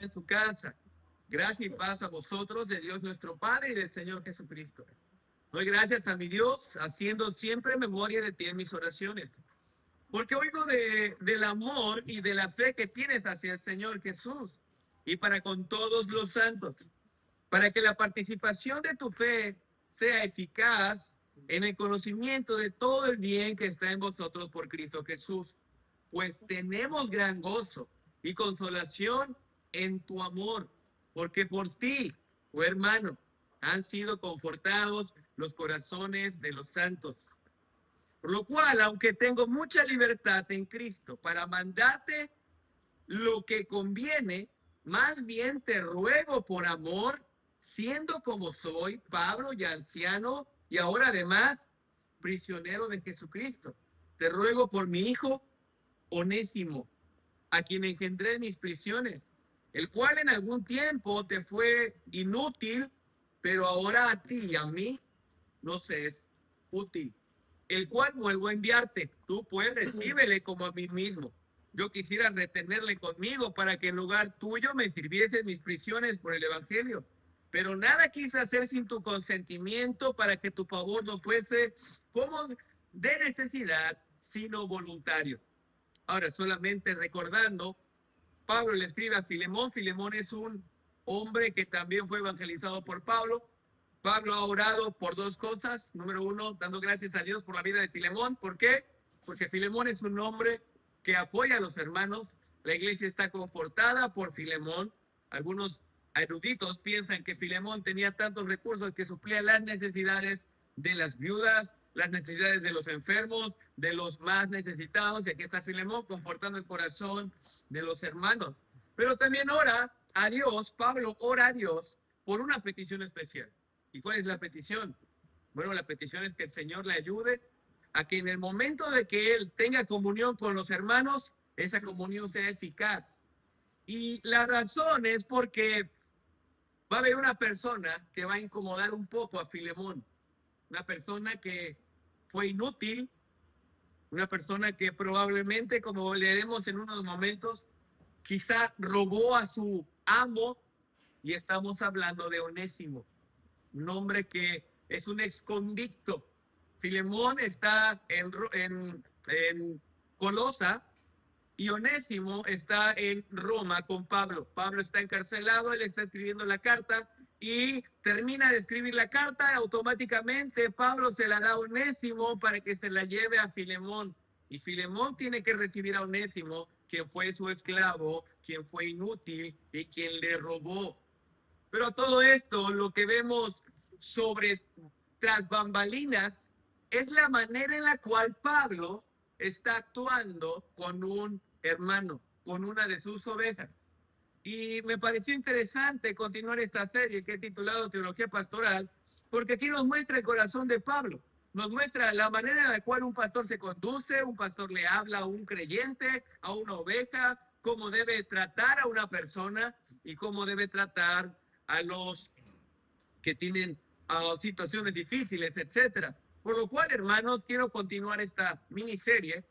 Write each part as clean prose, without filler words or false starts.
en su casa. Gracia y paz a vosotros, de Dios nuestro Padre y del Señor Jesucristo. Doy gracias a mi Dios, haciendo siempre memoria de ti en mis oraciones. Porque oigo del amor y de la fe que tienes hacia el Señor Jesús y para con todos los santos, para que la participación de tu fe sea eficaz en el conocimiento de todo el bien que está en vosotros por Cristo Jesús. Pues tenemos gran gozo y consolación en tu amor, porque por ti, oh hermano, han sido confortados los corazones de los santos. Por lo cual, aunque tengo mucha libertad en Cristo para mandarte lo que conviene, más bien te ruego por amor, siendo como soy, Pablo ya anciano y ahora además prisionero de Jesucristo. Te ruego por mi hijo Onésimo, a quien engendré en mis prisiones, el cual en algún tiempo te fue inútil, pero ahora a ti y a mí nos es útil, el cual vuelvo a enviarte. Tú pues recíbele como a mí mismo. Yo quisiera retenerle conmigo para que en lugar tuyo me sirviese en mis prisiones por el Evangelio. Pero nada quise hacer sin tu consentimiento para que tu favor no fuese como de necesidad, sino voluntario. Ahora, solamente recordando, Pablo le escribe a Filemón. Filemón es un hombre que también fue evangelizado por Pablo. Pablo ha orado por dos cosas. Número uno, dando gracias a Dios por la vida de Filemón. ¿Por qué? Porque Filemón es un hombre que apoya a los hermanos. La iglesia está confortada por Filemón. Algunos eruditos piensan que Filemón tenía tantos recursos que suplía las necesidades de las viudas, las necesidades de los enfermos, de los más necesitados. Y aquí está Filemón confortando el corazón de los hermanos. Pero también ora a Dios, Pablo ora a Dios por una petición especial. ¿Y cuál es la petición? Bueno, la petición es que el Señor le ayude a que en el momento de que él tenga comunión con los hermanos, esa comunión sea eficaz. Y la razón es porque va a haber una persona que va a incomodar un poco a Filemón, una persona que fue inútil, una persona que probablemente, como leeremos en unos momentos, quizá robó a su amo, y estamos hablando de Onésimo, un hombre que es un ex convicto. Filemón está en Colosa y Onésimo está en Roma con Pablo. Pablo está encarcelado, él está escribiendo la carta y termina de escribir la carta. Automáticamente Pablo se la da a Onésimo para que se la lleve a Filemón. Y Filemón tiene que recibir a Onésimo, quien fue su esclavo, quien fue inútil y quien le robó. Pero todo esto, lo que vemos sobre tras bambalinas, es la manera en la cual Pablo está actuando con un hermano, con una de sus ovejas. Y me pareció interesante continuar esta serie que he titulado Teología Pastoral, porque aquí nos muestra el corazón de Pablo, nos muestra la manera en la cual un pastor se conduce, un pastor le habla a un creyente, a una oveja, cómo debe tratar a una persona y cómo debe tratar a los que tienen situaciones difíciles, etcétera. Por lo cual, hermanos, quiero continuar esta miniserie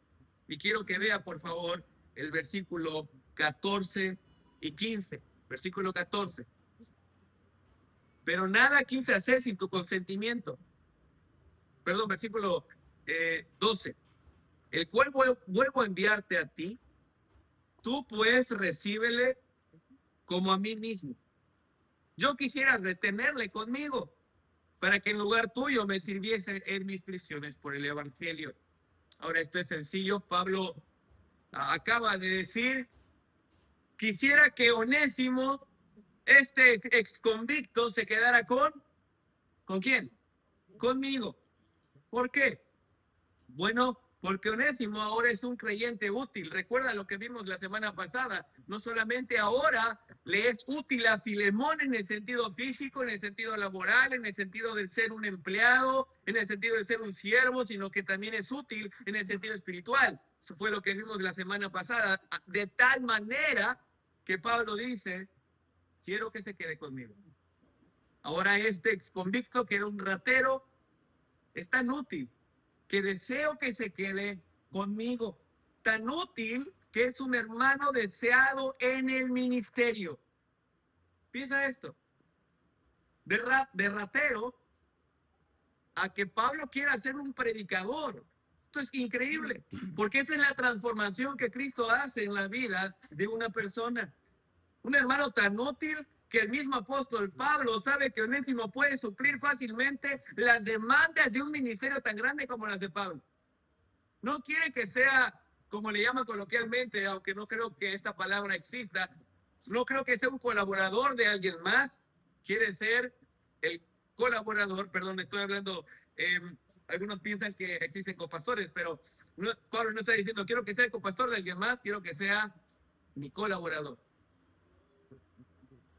y quiero que vea, por favor, el versículo 14 y 15. Versículo 14. Pero nada quise hacer sin tu consentimiento. Perdón, versículo 12. El cual vuelvo a enviarte a ti. Tú pues recíbele como a mí mismo. Yo quisiera retenerle conmigo para que en lugar tuyo me sirviese en mis prisiones por el Evangelio. Ahora, esto es sencillo. Pablo acaba de decir, quisiera que Onésimo, este ex convicto, se quedara ¿con quién? Conmigo. ¿Por qué? Bueno, porque Onésimo ahora es un creyente útil. Recuerda lo que vimos la semana pasada. No solamente ahora le es útil a Filemón en el sentido físico, en el sentido laboral, en el sentido de ser un empleado, en el sentido de ser un siervo, sino que también es útil en el sentido espiritual. Eso fue lo que vimos la semana pasada. De tal manera que Pablo dice, quiero que se quede conmigo. Ahora este ex convicto, que era un ratero, es tan útil que deseo que se quede conmigo. Tan útil que es un hermano deseado en el ministerio. Piensa esto. De ratero a que Pablo quiera ser un predicador. Esto es increíble, porque esa es la transformación que Cristo hace en la vida de una persona. Un hermano tan útil que el mismo apóstol Pablo sabe que Onésimo puede suplir fácilmente las demandas de un ministerio tan grande como las de Pablo. No quiere que sea, como le llaman coloquialmente, aunque no creo que esta palabra exista, no creo que sea un colaborador de alguien más. Quiere ser el colaborador, perdón, estoy hablando, algunos piensan que existen copastores, pero Pablo no está diciendo, quiero que sea el copastor de alguien más, quiero que sea mi colaborador.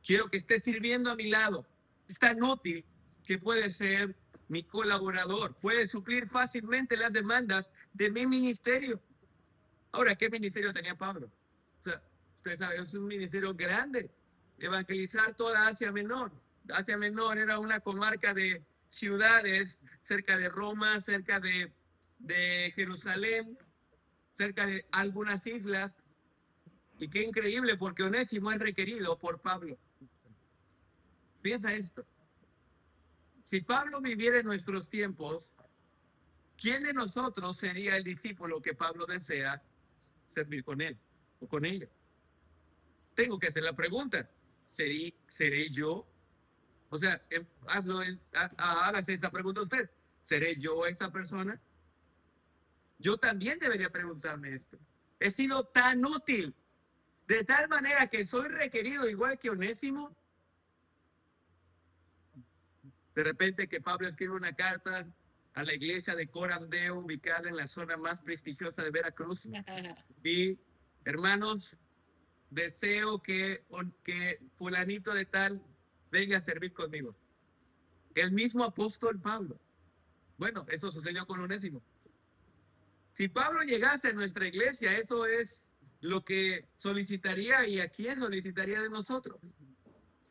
Quiero que esté sirviendo a mi lado. Es tan útil que puede ser mi colaborador. Puede suplir fácilmente las demandas de mi ministerio. Ahora, ¿qué ministerio tenía Pablo? O sea, ustedes saben, es un ministerio grande. Evangelizar toda Asia Menor. Asia Menor era una comarca de ciudades cerca de Roma, cerca de Jerusalén, cerca de algunas islas. Y qué increíble, porque Onésimo es requerido por Pablo. Piensa esto. Si Pablo viviera en nuestros tiempos, ¿quién de nosotros sería el discípulo que Pablo desea servir con él o con ella? Tengo que hacer la pregunta. ¿Seré yo? O sea, hágase esa pregunta usted. ¿Seré yo esa persona? Yo también debería preguntarme esto. He sido tan útil, de tal manera que soy requerido igual que Onésimo. De repente que Pablo escribe una carta a la iglesia de Corandeo, ubicada en la zona más prestigiosa de Veracruz. Y, hermanos, deseo que fulanito de tal venga a servir conmigo. El mismo apóstol Pablo. Bueno, eso sucedió con Onésimo. Si Pablo llegase a nuestra iglesia, eso es lo que solicitaría y a quién solicitaría de nosotros.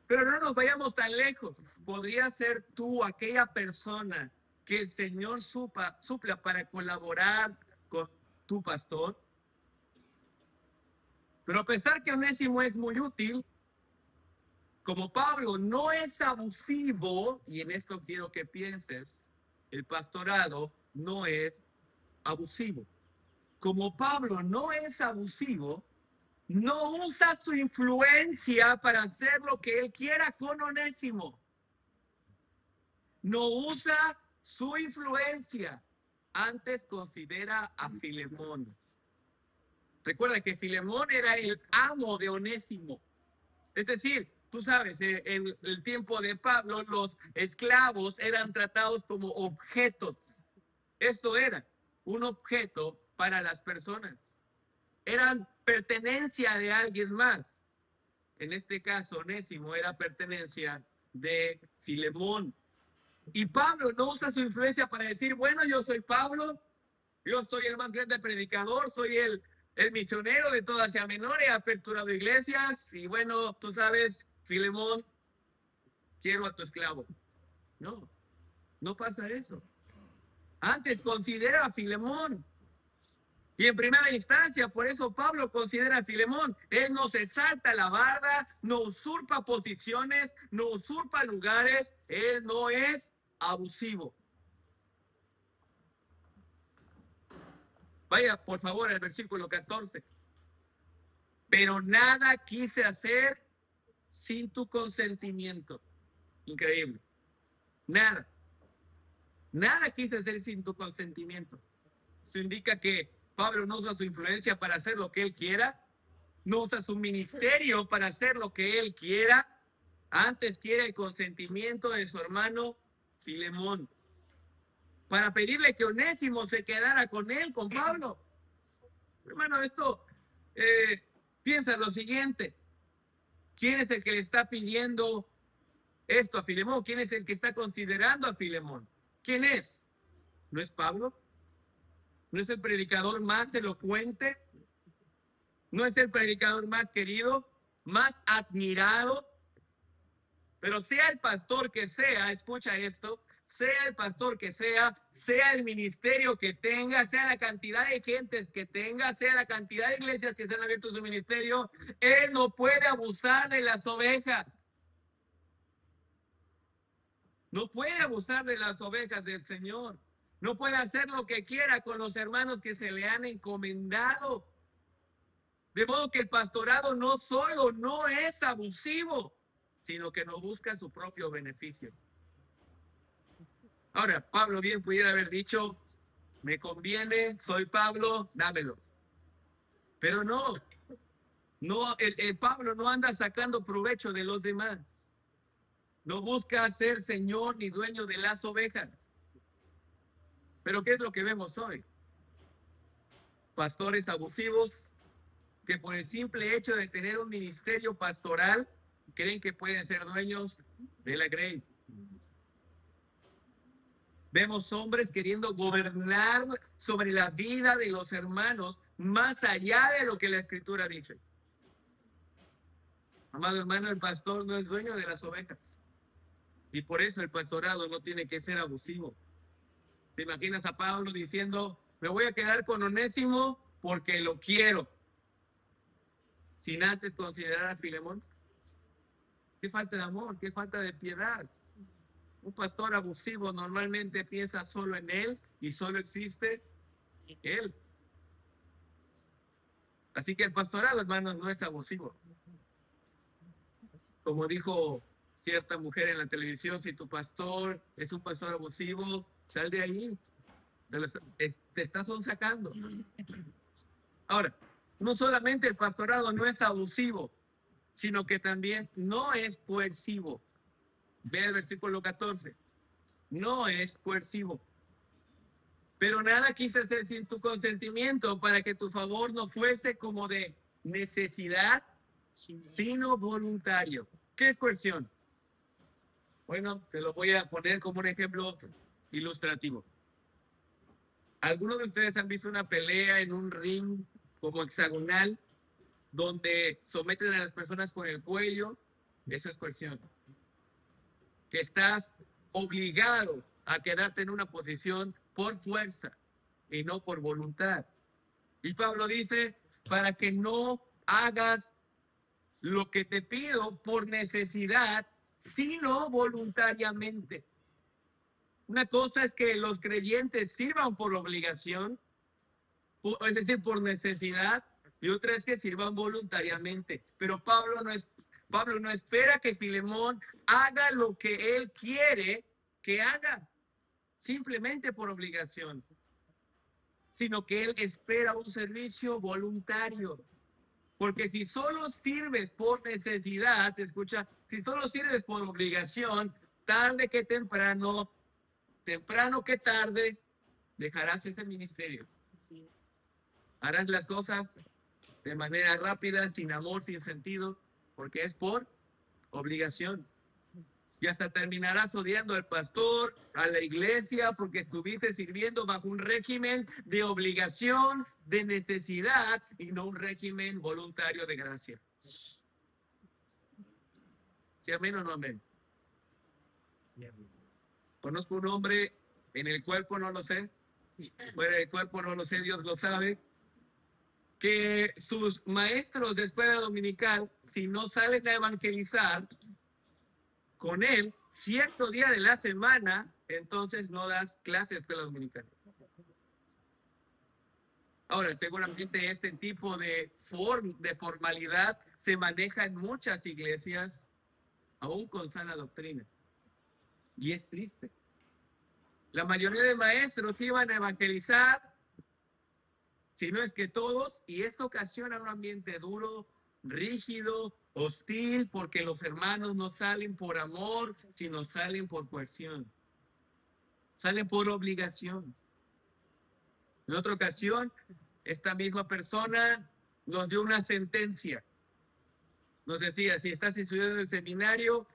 Pero no nos vayamos tan lejos. Podría ser tú aquella persona que el Señor supla para colaborar con tu pastor. Pero a pesar que Onésimo es muy útil, como Pablo no es abusivo, y en esto quiero que pienses, el pastorado no es abusivo. Como Pablo no es abusivo, no usa su influencia para hacer lo que él quiera con Onésimo. No usa su influencia. Antes considera a Filemón. Recuerda que Filemón era el amo de Onésimo. Es decir, tú sabes, en el tiempo de Pablo, los esclavos eran tratados como objetos. Eso era un objeto para las personas. Eran pertenencia de alguien más. En este caso, Onésimo era pertenencia de Filemón. Y Pablo no usa su influencia para decir, bueno, yo soy Pablo, yo soy el más grande predicador, soy el misionero de toda Asia Menor, he aperturado iglesias, y bueno, tú sabes, Filemón, quiero a tu esclavo. No, no pasa eso. Antes considera a Filemón. Y en primera instancia, por eso Pablo considera a Filemón. Él no se salta la barda, no usurpa posiciones, no usurpa lugares. Él no es abusivo. Vaya, por favor, al versículo 14. Pero nada quise hacer sin tu consentimiento. Increíble. Nada. Nada quise hacer sin tu consentimiento. Esto indica que Pablo no usa su influencia para hacer lo que él quiera, no usa su ministerio para hacer lo que él quiera, antes quiere el consentimiento de su hermano Filemón, para pedirle que Onésimo se quedara con él, con Pablo. Hermano, esto, piensa lo siguiente, ¿quién es el que le está pidiendo esto a Filemón? ¿Quién es el que está considerando a Filemón? ¿Quién es? ¿No es Pablo? ¿No es el predicador más elocuente? ¿No es el predicador más querido, más admirado? Pero sea el pastor que sea, escucha esto, sea el pastor que sea el ministerio que tenga, sea la cantidad de gentes que tenga, sea la cantidad de iglesias que se han abierto su ministerio, él no puede abusar de las ovejas. No puede abusar de las ovejas del Señor. No puede hacer lo que quiera con los hermanos que se le han encomendado. De modo que el pastorado no solo no es abusivo, sino que no busca su propio beneficio. Ahora, Pablo bien pudiera haber dicho, me conviene, soy Pablo, dámelo. Pero no, el Pablo no anda sacando provecho de los demás. No busca ser señor ni dueño de las ovejas. Pero ¿qué es lo que vemos hoy? Pastores abusivos que por el simple hecho de tener un ministerio pastoral creen que pueden ser dueños de la grey. Vemos hombres queriendo gobernar sobre la vida de los hermanos más allá de lo que la Escritura dice. Amado hermano, el pastor no es dueño de las ovejas. Y por eso el pastorado no tiene que ser abusivo. ¿Te imaginas a Pablo diciendo, me voy a quedar con Onésimo porque lo quiero? Sin antes considerar a Filemón. Qué falta de amor, qué falta de piedad. Un pastor abusivo normalmente piensa solo en él y solo existe él. Así que el pastorado, hermanos, no es abusivo. Como dijo cierta mujer en la televisión, si tu pastor es un pastor abusivo, sal de ahí. Te estás sacando. Ahora, no solamente el pastorado no es abusivo, sino que también no es coercivo. Ve el versículo 14. No es coercivo. Pero nada quise hacer sin tu consentimiento para que tu favor no fuese como de necesidad, sino voluntario. ¿Qué es coerción? Bueno, te lo voy a poner como un ejemplo ilustrativo. ¿Algunos de ustedes han visto una pelea en un ring como hexagonal donde someten a las personas con el cuello? Eso es coerción. Que estás obligado a quedarte en una posición por fuerza y no por voluntad. Y Pablo dice, para que no hagas lo que te pido por necesidad, sino voluntariamente. Una cosa es que los creyentes sirvan por obligación, es decir, por necesidad, y otra es que sirvan voluntariamente. Pero Pablo no espera que Filemón haga lo que él quiere que haga, simplemente por obligación, sino que él espera un servicio voluntario. Porque si solo sirves por necesidad, escucha, si solo sirves por obligación, tarde que temprano que tarde, dejarás ese ministerio. Harás las cosas de manera rápida, sin amor, sin sentido, porque es por obligación. Y hasta terminarás odiando al pastor, a la iglesia, porque estuviste sirviendo bajo un régimen de obligación, de necesidad, y no un régimen voluntario de gracia. ¿Sí amén o no amén? Conozco un hombre en el cuerpo, no lo sé, fuera del cuerpo no lo sé, Dios lo sabe, que sus maestros de escuela dominical, si no salen a evangelizar con él cierto día de la semana, entonces no das clases de escuela dominical. Ahora, seguramente este tipo de formalidad se maneja en muchas iglesias, aún con sana doctrina. Y es triste. La mayoría de maestros iban a evangelizar, si no es que todos, y esto ocasiona un ambiente duro, rígido, hostil, porque los hermanos no salen por amor, sino salen por coerción. Salen por obligación. En otra ocasión, esta misma persona nos dio una sentencia. Nos decía, si estás estudiando en el seminario,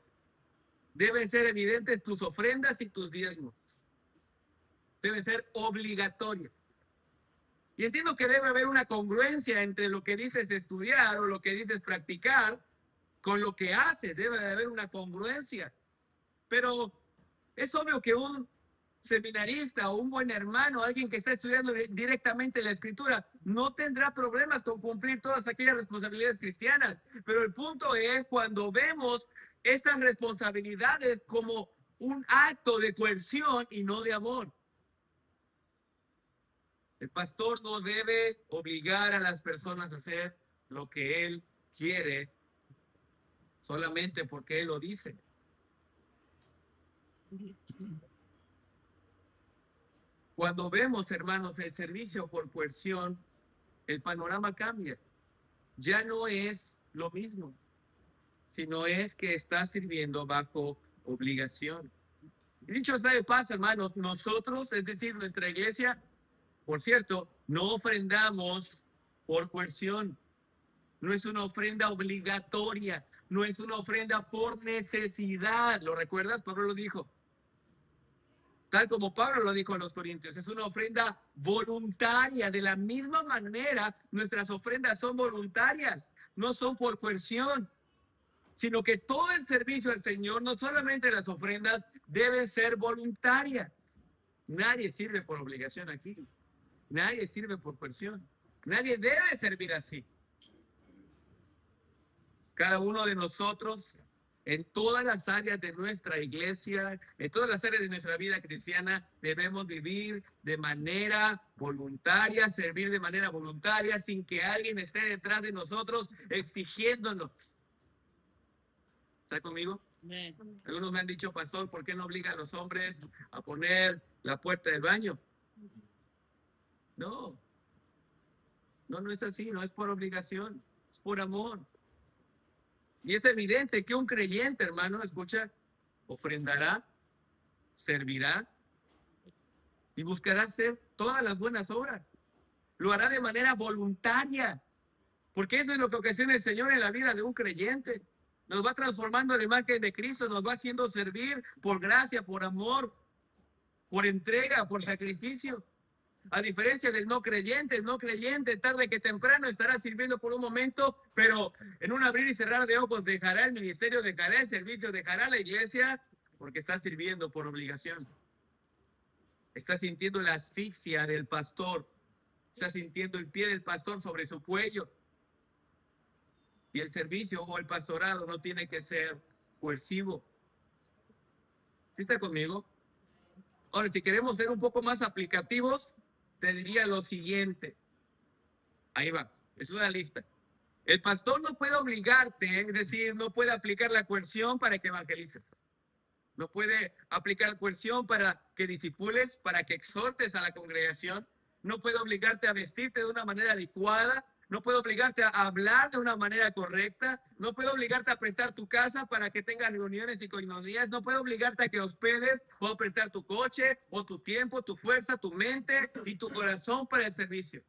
deben ser evidentes tus ofrendas y tus diezmos. Deben ser obligatorios. Y entiendo que debe haber una congruencia entre lo que dices estudiar o lo que dices practicar con lo que haces. Debe de haber una congruencia. Pero es obvio que un seminarista o un buen hermano, alguien que está estudiando directamente la escritura, no tendrá problemas con cumplir todas aquellas responsabilidades cristianas. Pero el punto es cuando vemos estas responsabilidades como un acto de coerción y no de amor. El pastor no debe obligar a las personas a hacer lo que él quiere solamente porque él lo dice. Cuando vemos, hermanos, el servicio por coerción, el panorama cambia. Ya no es lo mismo, sino es que está sirviendo bajo obligación. Y dicho sea de paso, hermanos, nosotros, es decir, nuestra iglesia, por cierto, no ofrendamos por coerción. No es una ofrenda obligatoria, no es una ofrenda por necesidad. ¿Lo recuerdas? Pablo lo dijo. Tal como Pablo lo dijo a los Corintios, es una ofrenda voluntaria. De la misma manera, nuestras ofrendas son voluntarias, no son por coerción, sino que todo el servicio al Señor, no solamente las ofrendas, deben ser voluntarias. Nadie sirve por obligación aquí. Nadie sirve por coerción. Nadie debe servir así. Cada uno de nosotros, en todas las áreas de nuestra iglesia, en todas las áreas de nuestra vida cristiana, debemos vivir de manera voluntaria, servir de manera voluntaria, sin que alguien esté detrás de nosotros exigiéndonos. ¿Está conmigo? Algunos me han dicho, pastor, ¿por qué no obliga a los hombres a poner la puerta del baño? No, no es así, no es por obligación, es por amor. Y es evidente que un creyente, hermano, escucha, ofrendará, servirá y buscará hacer todas las buenas obras. Lo hará de manera voluntaria, porque eso es lo que ocasiona el Señor en la vida de un creyente. Nos va transformando en la imagen de Cristo, nos va haciendo servir por gracia, por amor, por entrega, por sacrificio. A diferencia del no creyente, el no creyente tarde que temprano estará sirviendo por un momento, pero en un abrir y cerrar de ojos dejará el ministerio, dejará el servicio, dejará la iglesia, porque está sirviendo por obligación. Está sintiendo la asfixia del pastor, está sintiendo el pie del pastor sobre su cuello. Y el servicio o el pastorado no tiene que ser coercivo. ¿Sí está conmigo? Ahora, si queremos ser un poco más aplicativos, te diría lo siguiente. Ahí va, es una lista. El pastor no puede obligarte, es decir, no puede aplicar la coerción para que evangelices. No puede aplicar coerción para que disipules, para que exhortes a la congregación. No puede obligarte a vestirte de una manera adecuada. No puede obligarte a hablar de una manera correcta. No puede obligarte a prestar tu casa para que tengas reuniones y coinonía. No puede obligarte a que hospedes o prestar tu coche o tu tiempo, tu fuerza, tu mente y tu corazón para el servicio.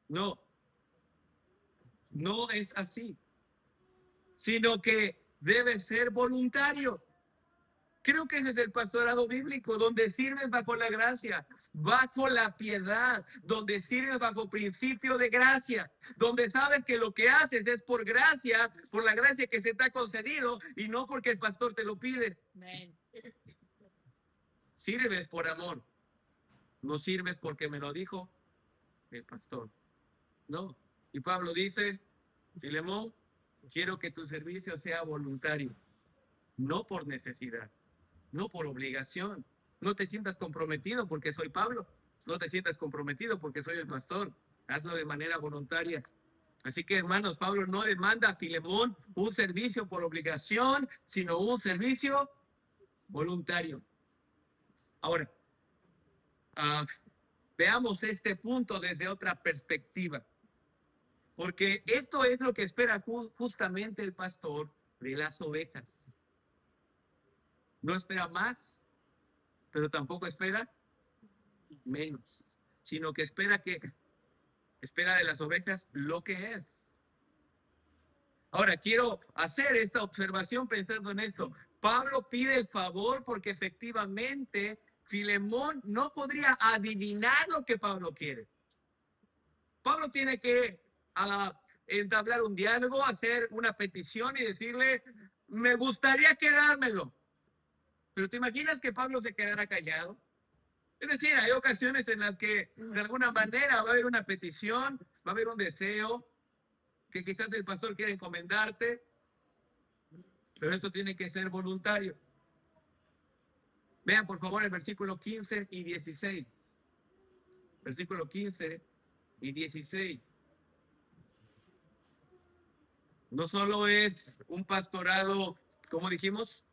No, no es así, sino que debe ser voluntario. Creo que ese es el pastorado bíblico, donde sirves bajo la gracia, bajo la piedad, donde sirves bajo principio de gracia, donde sabes que lo que haces es por gracia, por la gracia que se te ha concedido y no porque el pastor te lo pide. Amén. Sirves por amor, no sirves porque me lo dijo el pastor. No. Y Pablo dice, Filemón, quiero que tu servicio sea voluntario, no por necesidad, no por obligación. No te sientas comprometido porque soy Pablo, no te sientas comprometido porque soy el pastor. Hazlo de manera voluntaria. Así que, hermanos, Pablo no demanda a Filemón un servicio por obligación, sino un servicio voluntario. Ahora, veamos este punto desde otra perspectiva. Porque esto es lo que espera justamente el pastor de las ovejas. No espera más, pero tampoco espera menos, sino que espera de las ovejas lo que es. Ahora, quiero hacer esta observación pensando en esto. Pablo pide el favor porque efectivamente Filemón no podría adivinar lo que Pablo quiere. Pablo tiene que entablar un diálogo, hacer una petición y decirle, me gustaría quedármelo. Pero ¿te imaginas que Pablo se quedara callado? Es decir, hay ocasiones en las que de alguna manera va a haber una petición, va a haber un deseo que quizás el pastor quiera encomendarte, pero eso tiene que ser voluntario. Vean por favor el versículo 15 y 16. Versículo 15 y 16. No solo es un pastorado, como dijimos,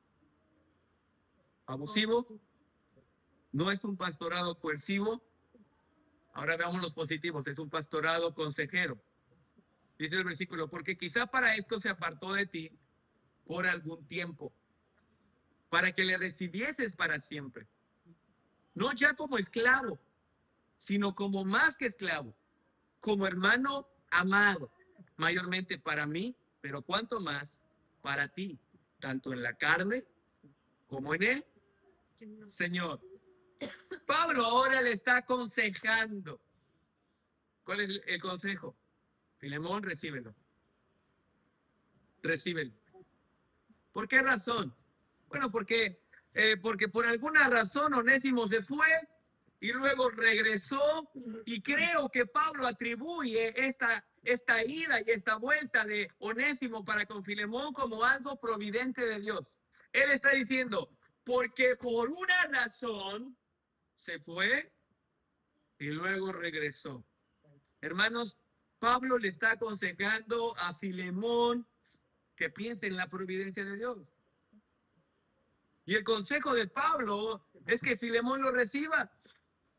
abusivo, no es un pastorado coercivo. Ahora veamos los positivos, es un pastorado consejero. Dice el versículo, porque quizá para esto se apartó de ti por algún tiempo, para que le recibieses para siempre. No ya como esclavo, sino como más que esclavo, como hermano amado, mayormente para mí, pero cuanto más para ti, tanto en la carne como en el Señor. Pablo ahora le está aconsejando. ¿Cuál es el consejo? Filemón, recíbelo. Recíbelo. ¿Por qué razón? Bueno, porque por alguna razón Onésimo se fue y luego regresó, y creo que Pablo atribuye esta ida y esta vuelta de Onésimo para con Filemón como algo providente de Dios. Él está diciendo, porque por una razón se fue y luego regresó. Hermanos, Pablo le está aconsejando a Filemón que piense en la providencia de Dios. Y el consejo de Pablo es que Filemón lo reciba.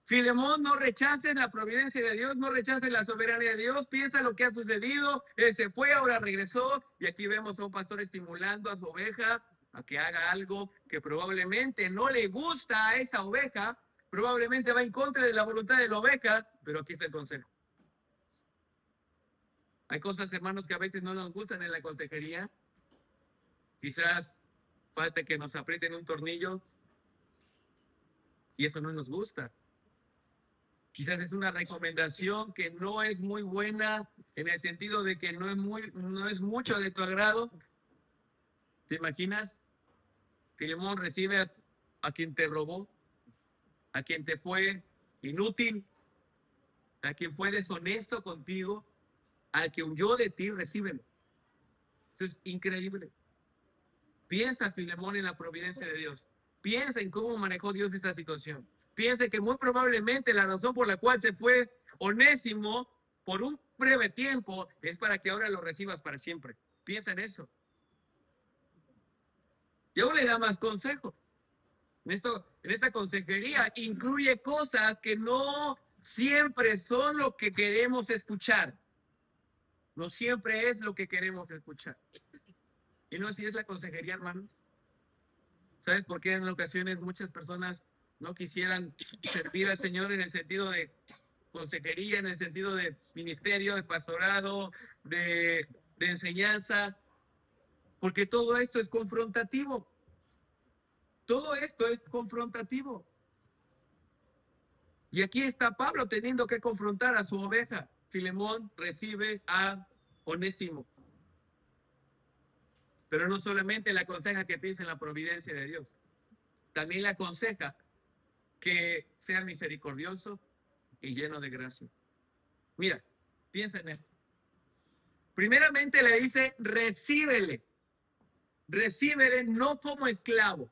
Filemón, no rechaces la providencia de Dios, no rechaces la soberanía de Dios, piensa lo que ha sucedido, él se fue, ahora regresó, y aquí vemos a un pastor estimulando a su oveja a que haga algo que probablemente no le gusta a esa oveja, probablemente va en contra de la voluntad de la oveja, pero aquí está el consejo. Hay cosas, hermanos, que a veces no nos gustan en la consejería. Quizás falta que nos aprieten un tornillo y eso no nos gusta. Quizás es una recomendación que no es muy buena en el sentido de que no es mucho de tu agrado. ¿Te imaginas? Filemón recibe a quien te robó, a quien te fue inútil, a quien fue deshonesto contigo, al que huyó de ti, recíbelo. Esto es increíble. Piensa, Filemón, en la providencia de Dios. Piensa en cómo manejó Dios esta situación. Piensa que muy probablemente la razón por la cual se fue Onésimo por un breve tiempo es para que ahora lo recibas para siempre. Piensa en eso. Y aún le da más consejo. En esta consejería incluye cosas que no siempre son lo que queremos escuchar. No siempre es lo que queremos escuchar. Y no así es la consejería, hermanos. ¿Sabes por qué en ocasiones muchas personas no quisieran servir al Señor en el sentido de consejería, en el sentido de ministerio, de pastorado, de enseñanza? Porque todo esto es confrontativo. Todo esto es confrontativo. Y aquí está Pablo teniendo que confrontar a su oveja. Filemón recibe a Onésimo. Pero no solamente le aconseja que piense en la providencia de Dios, también le aconseja que sea misericordioso y lleno de gracia. Mira, piensa en esto. Primeramente le dice, recíbele. Recíbele no como esclavo.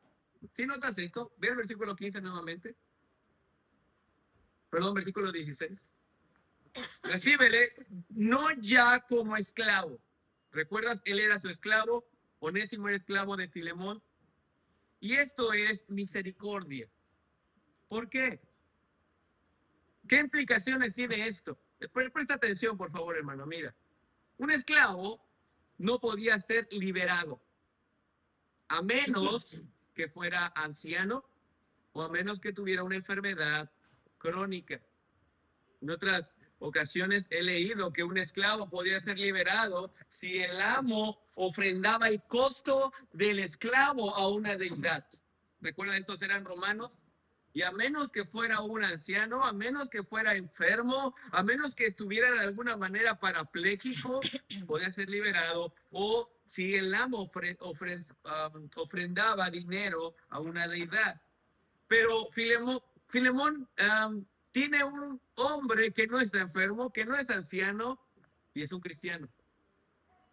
¿Sí notas esto? Ve el versículo 15 nuevamente. Perdón, versículo 16. Recíbele no ya como esclavo. ¿Recuerdas? Él era su esclavo. Onésimo era esclavo de Filemón. Y esto es misericordia. ¿Por qué? ¿Qué implicaciones tiene esto? Presta atención, por favor, hermano. Mira, un esclavo no podía ser liberado a menos que fuera anciano o a menos que tuviera una enfermedad crónica. En otras ocasiones he leído que un esclavo podía ser liberado si el amo ofrendaba el costo del esclavo a una deidad. ¿Recuerda? Estos eran romanos. Y a menos que fuera un anciano, a menos que fuera enfermo, a menos que estuviera de alguna manera parapléjico, podía ser liberado. O si el amo ofrendaba dinero a una deidad. Pero Filemón tiene un hombre que no está enfermo, que no es anciano y es un cristiano.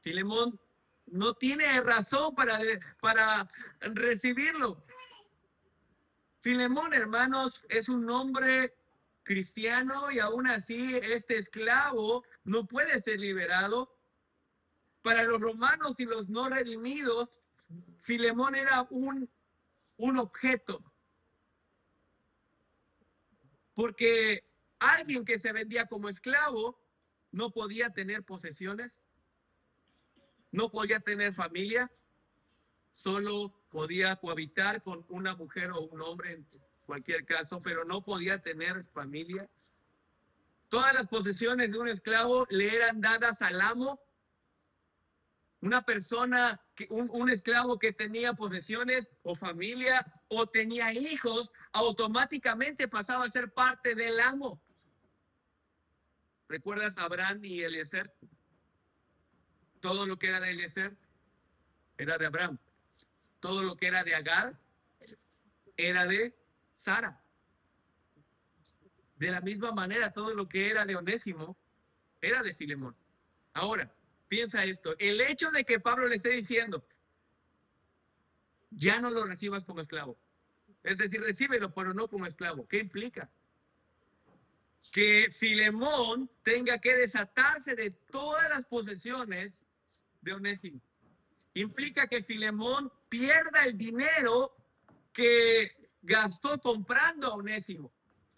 Filemón no tiene razón para recibirlo. Filemón, hermanos, es un nombre cristiano y aún así este esclavo no puede ser liberado. Para los romanos y los no redimidos, Filemón era un objeto. Porque alguien que se vendía como esclavo no podía tener posesiones, no podía tener familia, solo podía cohabitar con una mujer o un hombre en cualquier caso, pero no podía tener familia. Todas las posesiones de un esclavo le eran dadas al amo. Una persona, un esclavo que tenía posesiones o familia o tenía hijos, automáticamente pasaba a ser parte del amo. ¿Recuerdas a Abraham y Eliezer? Todo lo que era de Eliezer era de Abraham. Todo lo que era de Agar era de Sara. De la misma manera, todo lo que era de Onésimo era de Filemón. Ahora, piensa esto. El hecho de que Pablo le esté diciendo, ya no lo recibas como esclavo. Es decir, recíbelo, pero no como esclavo. ¿Qué implica? Que Filemón tenga que desatarse de todas las posesiones de Onésimo. Implica que Filemón pierda el dinero que gastó comprando a Onésimo.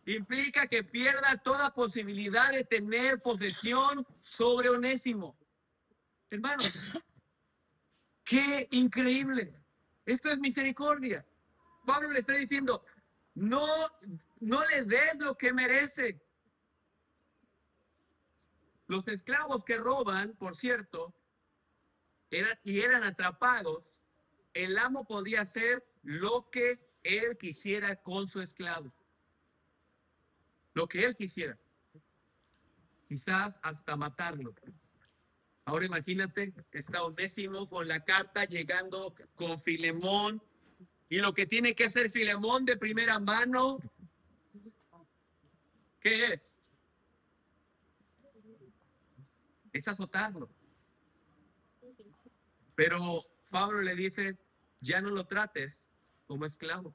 Implica que pierda toda posibilidad de tener posesión sobre Onésimo. Hermanos, qué increíble. Esto es misericordia. Pablo le está diciendo, no le des lo que merece. Los esclavos que roban, por cierto, eran atrapados, el amo podía hacer lo que él quisiera con su esclavo. Lo que él quisiera. Quizás hasta matarlo. Ahora imagínate, está Onésimo con la carta llegando con Filemón, y lo que tiene que hacer Filemón de primera mano, ¿qué es? Es azotarlo. Pero Pablo le dice, ya no lo trates como esclavo.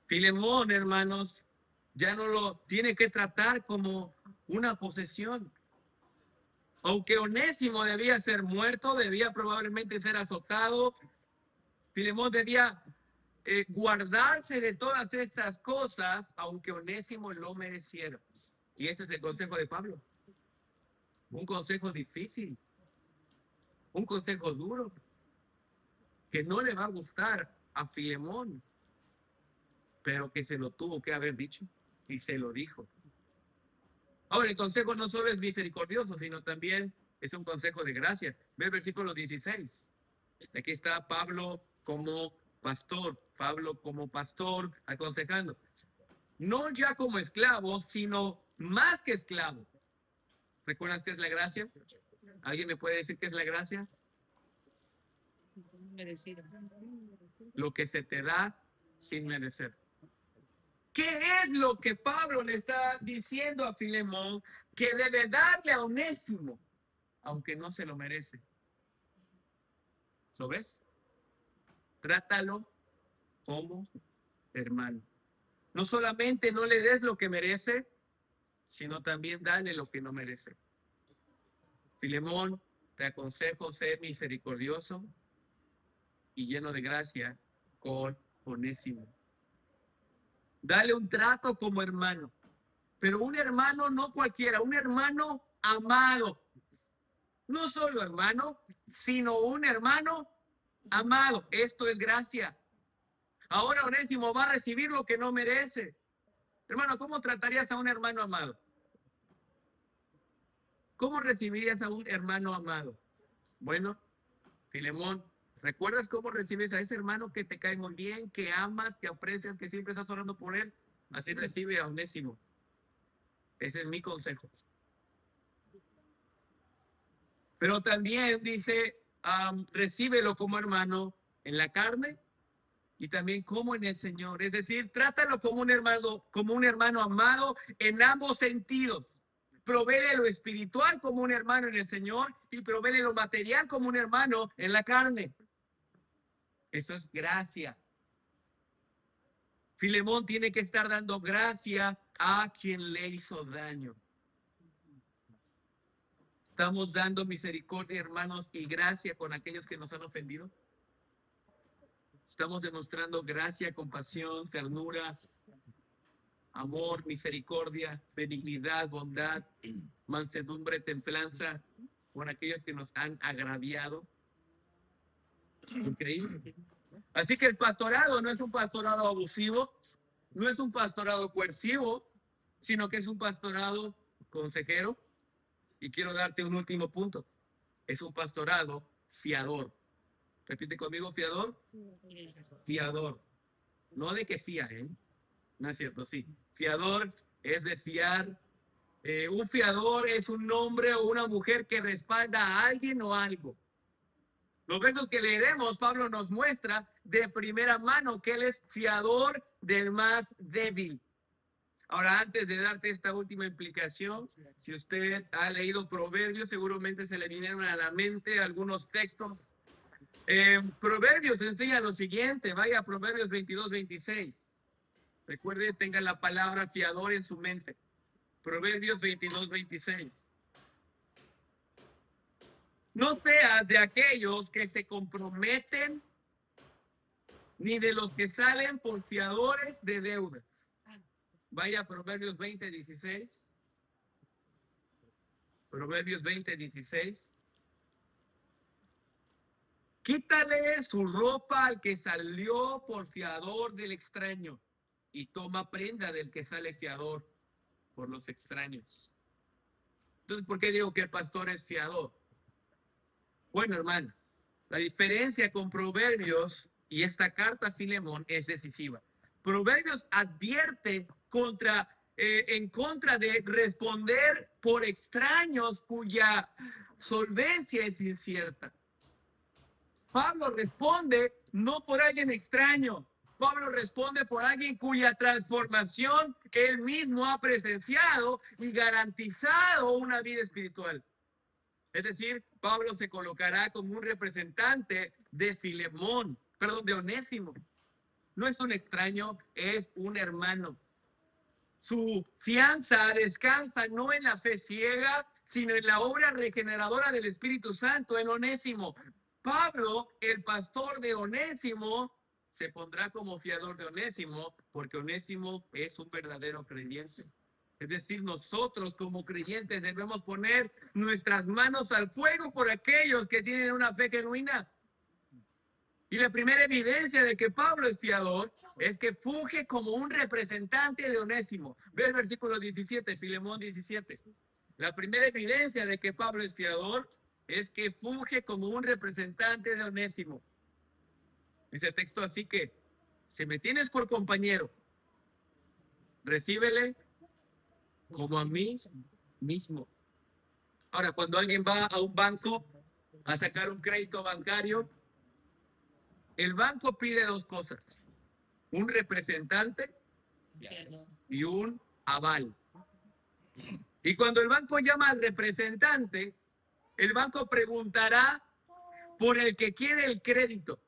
Filemón, hermanos, ya no lo tiene que tratar como una posesión. Aunque Onésimo debía ser muerto, debía probablemente ser azotado, Filemón debía guardarse de todas estas cosas, aunque Onésimo lo mereciera. Y ese es el consejo de Pablo. Un consejo difícil, un consejo duro, que no le va a gustar a Filemón, pero que se lo tuvo que haber dicho y se lo dijo. Ahora, el consejo no solo es misericordioso, sino también es un consejo de gracia. Ve el versículo 16. Aquí está Pablo como pastor aconsejando. No ya como esclavo, sino más que esclavo. ¿Recuerdas qué es la gracia? ¿Alguien me puede decir qué es la gracia? Lo que se te da sin merecer. ¿Qué es lo que Pablo le está diciendo a Filemón que debe darle a Onésimo, aunque no se lo merece? ¿Lo ves? Trátalo como hermano. No solamente no le des lo que merece, sino también dale lo que no merece. Filemón, te aconsejo ser misericordioso y lleno de gracia con Onésimo. Dale un trato como hermano, pero un hermano no cualquiera, un hermano amado. No solo hermano, sino un hermano amado. Esto es gracia. Ahora Onésimo va a recibir lo que no merece. Hermano, ¿cómo tratarías a un hermano amado? ¿Cómo recibirías a un hermano amado? Bueno, Filemón, ¿recuerdas cómo recibes a ese hermano que te cae muy bien, que amas, que aprecias, que siempre estás orando por él? Así recibe a Onésimo. Ese es mi consejo. Pero también dice, recíbelo como hermano en la carne y también como en el Señor. Es decir, trátalo como un hermano amado en ambos sentidos. Provéele lo espiritual como un hermano en el Señor y provéele lo material como un hermano en la carne. Eso es gracia. Filemón tiene que estar dando gracia a quien le hizo daño. ¿Estamos dando misericordia, hermanos, y gracia con aquellos que nos han ofendido? ¿Estamos demostrando gracia, compasión, ternura, amor, misericordia, benignidad, bondad, mansedumbre, templanza con aquellos que nos han agraviado? Increíble. Así que el pastorado no es un pastorado abusivo, no es un pastorado coercivo, sino que es un pastorado consejero. Y quiero darte un último punto. Es un pastorado fiador. Repite conmigo, fiador. Fiador. No de que fía, ¿eh? No es cierto, sí. Fiador es de fiar. Un fiador es un hombre o una mujer que respalda a alguien o algo. Los versos que leeremos, Pablo nos muestra de primera mano que él es fiador del más débil. Ahora, antes de darte esta última implicación, si usted ha leído Proverbios, seguramente se le vinieron a la mente algunos textos. Proverbios enseña lo siguiente, vaya a Proverbios 22-26. Recuerde, tenga la palabra fiador en su mente. Proverbios 22-26. No seas de aquellos que se comprometen, ni de los que salen por fiadores de deudas. Vaya a Proverbios 20:16. Proverbios 20:16. Quítale su ropa al que salió por fiador del extraño y toma prenda del que sale fiador por los extraños. Entonces, ¿por qué digo que el pastor es fiador? Bueno, hermano, la diferencia con Proverbios y esta carta a Filemón es decisiva. Proverbios advierte en contra de responder por extraños cuya solvencia es incierta. Pablo responde no por alguien extraño. Pablo responde por alguien cuya transformación él mismo ha presenciado y garantizado una vida espiritual. Es decir, Pablo se colocará como un representante de Filemón, perdón, de Onésimo. No es un extraño, es un hermano. Su fianza descansa no en la fe ciega, sino en la obra regeneradora del Espíritu Santo, en Onésimo. Pablo, el pastor de Onésimo, se pondrá como fiador de Onésimo, porque Onésimo es un verdadero creyente. Es decir, nosotros como creyentes debemos poner nuestras manos al fuego por aquellos que tienen una fe genuina. Y la primera evidencia de que Pablo es fiador es que funge como un representante de Onésimo. Ve el versículo 17, Filemón 17. La primera evidencia de que Pablo es fiador es que funge como un representante de Onésimo. Dice el texto así que, si me tienes por compañero, recíbele como a mí mismo. Ahora, cuando alguien va a un banco a sacar un crédito bancario, el banco pide dos cosas: un representante y un aval. Y cuando el banco llama al representante, el banco preguntará por el que quiere el crédito.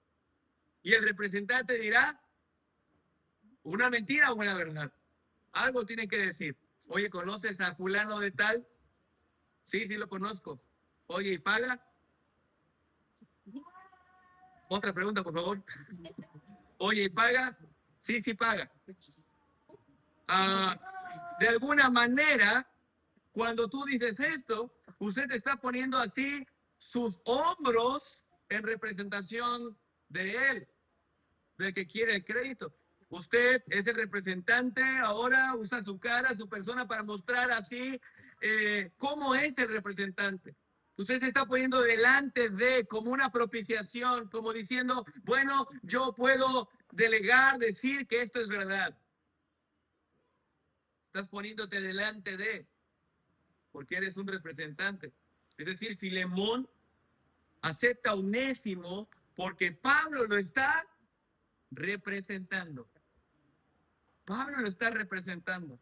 Y el representante dirá una mentira o una verdad. Algo tiene que decir. Oye, ¿conoces a fulano de tal? Sí, sí lo conozco. Oye, ¿y paga? Otra pregunta, por favor. Oye, ¿y paga? Sí, sí paga. De alguna manera, cuando tú dices esto, usted está poniendo así sus hombros en representación de él, del que quiere el crédito. Usted es el representante, ahora usa su cara, su persona para mostrar así cómo es el representante. Usted se está poniendo delante de como una propiciación, como diciendo, bueno, yo puedo delegar, decir que esto es verdad. Estás poniéndote delante de, porque eres un representante. Es decir, Filemón acepta a Onésimo porque Pablo lo está representando. Pablo lo está representando.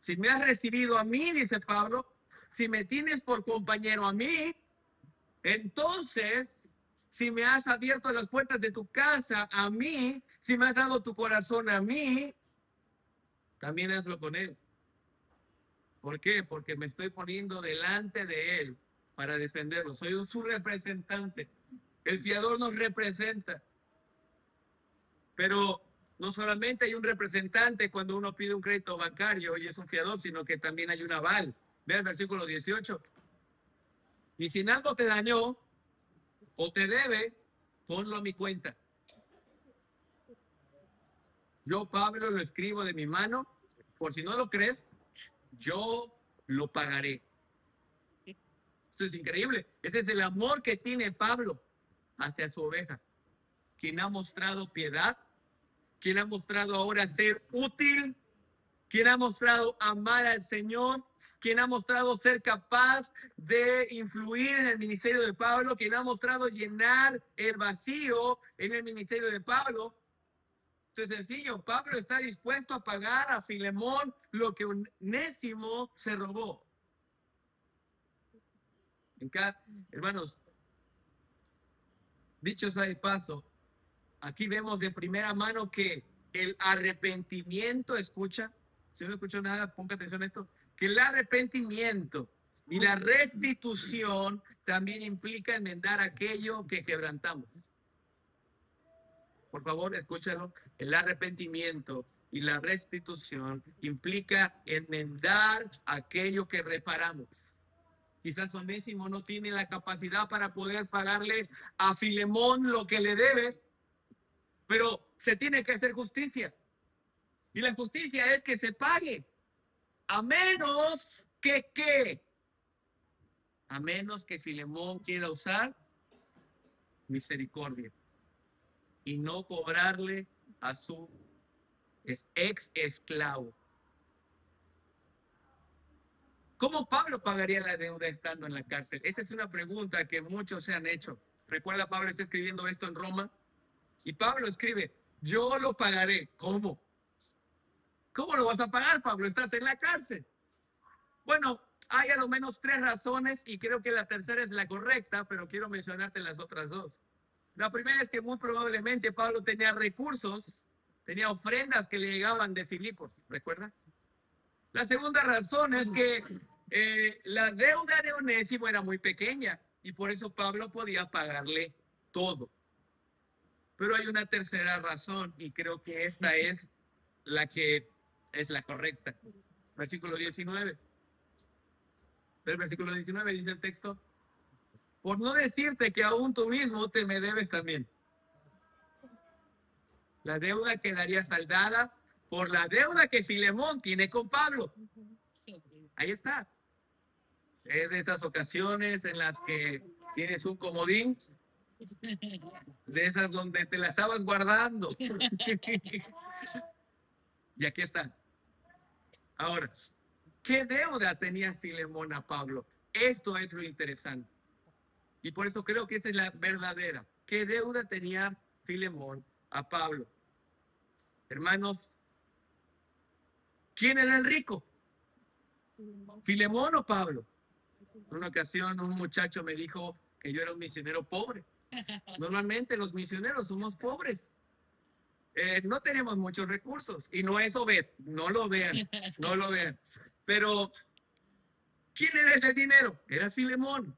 Si me has recibido a mí, dice Pablo, si me tienes por compañero a mí, entonces si me has abierto las puertas de tu casa a mí, si me has dado tu corazón a mí, también hazlo con él. ¿Por qué? Porque me estoy poniendo delante de él para defenderlo. Soy su representante. El fiador nos representa. Pero no solamente hay un representante cuando uno pide un crédito bancario y es un fiador, sino que también hay un aval. Ve el versículo 18. Y si algo te dañó o te debe, ponlo a mi cuenta. Yo, Pablo, lo escribo de mi mano. Por si no lo crees, yo lo pagaré. Esto es increíble. Ese es el amor que tiene Pablo hacia su oveja. Quien ha mostrado piedad, quien ha mostrado ahora ser útil, quien ha mostrado amar al Señor, quien ha mostrado ser capaz de influir en el ministerio de Pablo, quien ha mostrado llenar el vacío en el ministerio de Pablo. Esto es sencillo. Pablo está dispuesto a pagar a Filemón lo que Onésimo se robó. Hermanos, dicho sea de paso, aquí vemos de primera mano que el arrepentimiento, escucha, si no escuchó nada, ponga atención a esto, que el arrepentimiento y la restitución también implica enmendar aquello que quebrantamos. Por favor, escúchalo. El arrepentimiento y la restitución implica enmendar aquello que reparamos. Quizás Onésimo no tiene la capacidad para poder pagarle a Filemón lo que le debe, pero se tiene que hacer justicia. Y la justicia es que se pague. A menos que, ¿qué? A menos que Filemón quiera usar misericordia y no cobrarle a su ex esclavo. ¿Cómo Pablo pagaría la deuda estando en la cárcel? Esa es una pregunta que muchos se han hecho. Recuerda, Pablo está escribiendo esto en Roma. Y Pablo escribe, yo lo pagaré. ¿Cómo? ¿Cómo lo vas a pagar, Pablo? Estás en la cárcel. Bueno, hay a lo menos 3 razones y creo que la tercera es la correcta, pero quiero mencionarte las otras 2. La primera es que muy probablemente Pablo tenía recursos, tenía ofrendas que le llegaban de Filipos, ¿recuerdas? La segunda razón es que la deuda de Onésimo era muy pequeña y por eso Pablo podía pagarle todo. Pero hay una tercera razón y creo que esta es la que es la correcta. Versículo 19. El versículo 19 dice el texto, por no decirte que aún tú mismo te me debes también. La deuda quedaría saldada por la deuda que Filemón tiene con Pablo. Ahí está. Es de esas ocasiones en las que tienes un comodín, de esas donde te la estabas guardando. Y aquí está. Ahora, ¿qué deuda tenía Filemón a Pablo? Esto es lo interesante. Y por eso creo que esa es la verdadera. ¿Qué deuda tenía Filemón a Pablo? Hermanos, ¿quién era el rico? ¿Filemón o Pablo? En una ocasión un muchacho me dijo que yo era un misionero pobre. Normalmente los misioneros somos pobres. No tenemos muchos recursos. Y no es Obed, no lo vean, no lo vean. Pero, ¿quién era el de dinero? Era Filemón.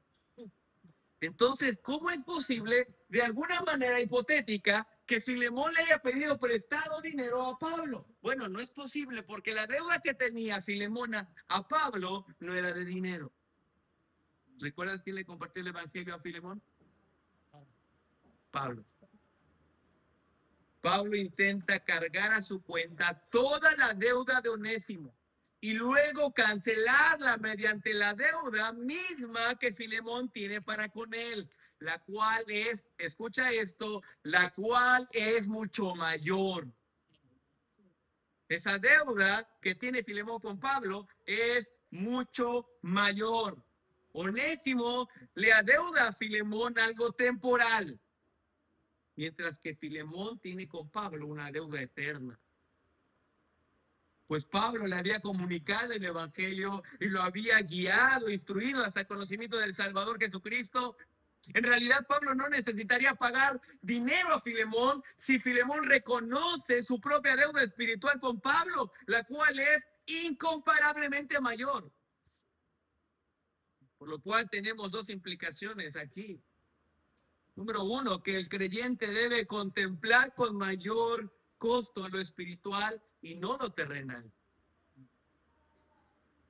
Entonces, ¿cómo es posible, de alguna manera hipotética, que Filemón le haya pedido prestado dinero a Pablo? Bueno, no es posible porque la deuda que tenía Filemón a Pablo no era de dinero. ¿Recuerdas quién le compartió el evangelio a Filemón? Pablo. Pablo intenta cargar a su cuenta toda la deuda de Onésimo y luego cancelarla mediante la deuda misma que Filemón tiene para con él, la cual es, escucha esto, la cual es mucho mayor. Esa deuda que tiene Filemón con Pablo es mucho mayor. Onésimo le adeuda a Filemón algo temporal, mientras que Filemón tiene con Pablo una deuda eterna. Pues Pablo le había comunicado el evangelio y lo había guiado, instruido hasta el conocimiento del Salvador Jesucristo. En realidad, Pablo no necesitaría pagar dinero a Filemón si Filemón reconoce su propia deuda espiritual con Pablo, la cual es incomparablemente mayor. Por lo cual tenemos dos implicaciones aquí. Número uno, que el creyente debe contemplar con mayor costo lo espiritual y no lo terrenal.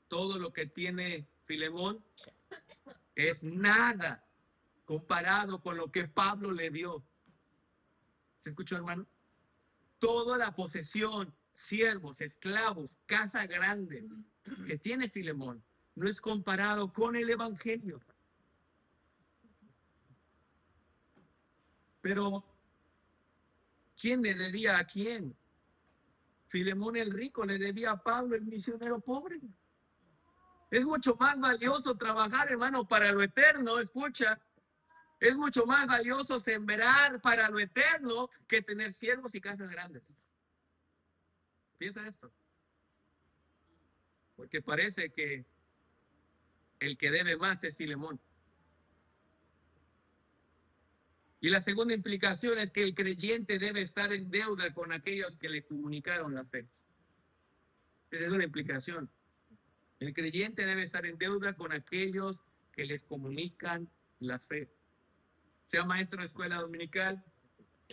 Todo lo que tiene Filemón es nada comparado con lo que Pablo le dio. ¿Se escuchó, hermano? Toda la posesión, siervos, esclavos, casa grande que tiene Filemón no es comparado con el evangelio. Pero, ¿quién le debía a quién? Filemón el rico le debía a Pablo el misionero pobre. Es mucho más valioso trabajar, hermano, para lo eterno, escucha. Es mucho más valioso sembrar para lo eterno que tener siervos y casas grandes. Piensa esto. Porque parece que el que debe más es Filemón. Y la segunda implicación es que el creyente debe estar en deuda con aquellos que le comunicaron la fe. Esa es una implicación. El creyente debe estar en deuda con aquellos que les comunican la fe. Sea maestro de escuela dominical,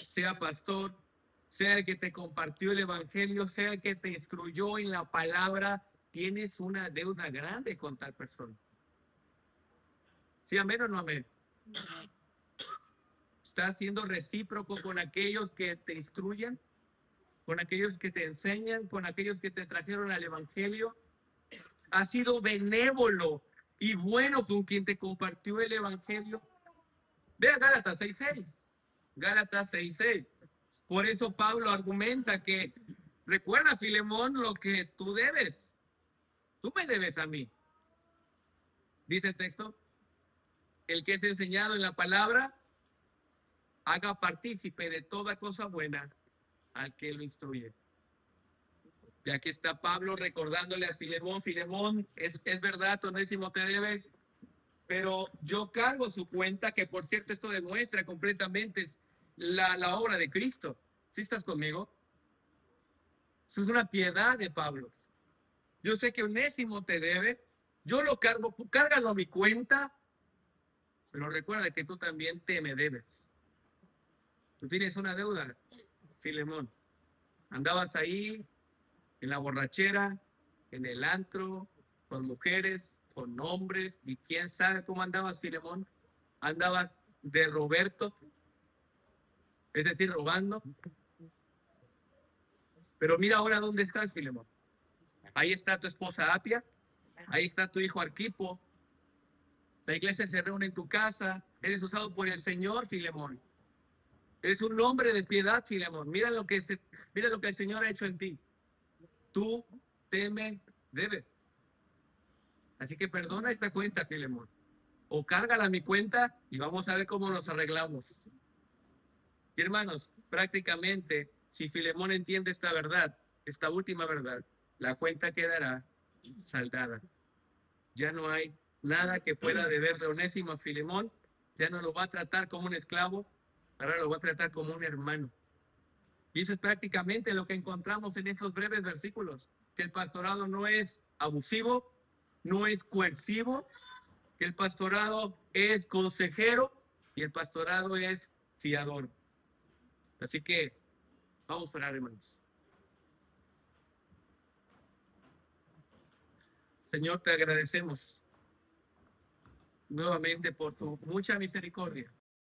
sea pastor, sea el que te compartió el evangelio, sea el que te instruyó en la palabra, tienes una deuda grande con tal persona. ¿Sí, amén o no amén? ¿Estás siendo recíproco con aquellos que te instruyen, con aquellos que te enseñan, con aquellos que te trajeron al evangelio? ¿Has sido benévolo y bueno con quien te compartió el evangelio? Ve a Gálatas 6:6. Gálatas 6:6. Por eso Pablo argumenta que, recuerda, Filemón, lo que tú debes. Tú me debes a mí. Dice el texto, el que es enseñado en la palabra, haga partícipe de toda cosa buena al que lo instruye. Y aquí está Pablo recordándole a Filemón, Filemón, es verdad, Onésimo te debe, pero yo cargo su cuenta, que por cierto esto demuestra completamente la obra de Cristo. ¿Sí estás conmigo? Eso es una piedad de Pablo. Yo sé que Onésimo te debe, yo lo cargo, cárgalo a mi cuenta, pero recuerda que tú también te me debes. Tú tienes una deuda, Filemón. Andabas ahí en la borrachera, en el antro, con mujeres, con hombres, y quién sabe cómo andabas, Filemón. Andabas de Roberto, es decir, robando. Pero mira ahora dónde estás, Filemón. Ahí está tu esposa Apia, ahí está tu hijo Arquipo. La iglesia se reúne en tu casa, eres usado por el Señor, Filemón. Eres un hombre de piedad, Filemón. Mira lo que el Señor ha hecho en ti. Tú me debes. Así que perdona esta cuenta, Filemón. O cárgala a mi cuenta y vamos a ver cómo nos arreglamos. Y hermanos, prácticamente, si Filemón entiende esta verdad, esta última verdad, la cuenta quedará saldada. Ya no hay nada que pueda deberle Onésimo a Filemón. Ya no lo va a tratar como un esclavo, ahora lo va a tratar como un hermano. Y eso es prácticamente lo que encontramos en estos breves versículos, que el pastorado no es abusivo, no es coercivo, que el pastorado es consejero y el pastorado es fiador. Así que vamos a orar, hermanos. Señor, te agradecemos nuevamente por tu mucha misericordia.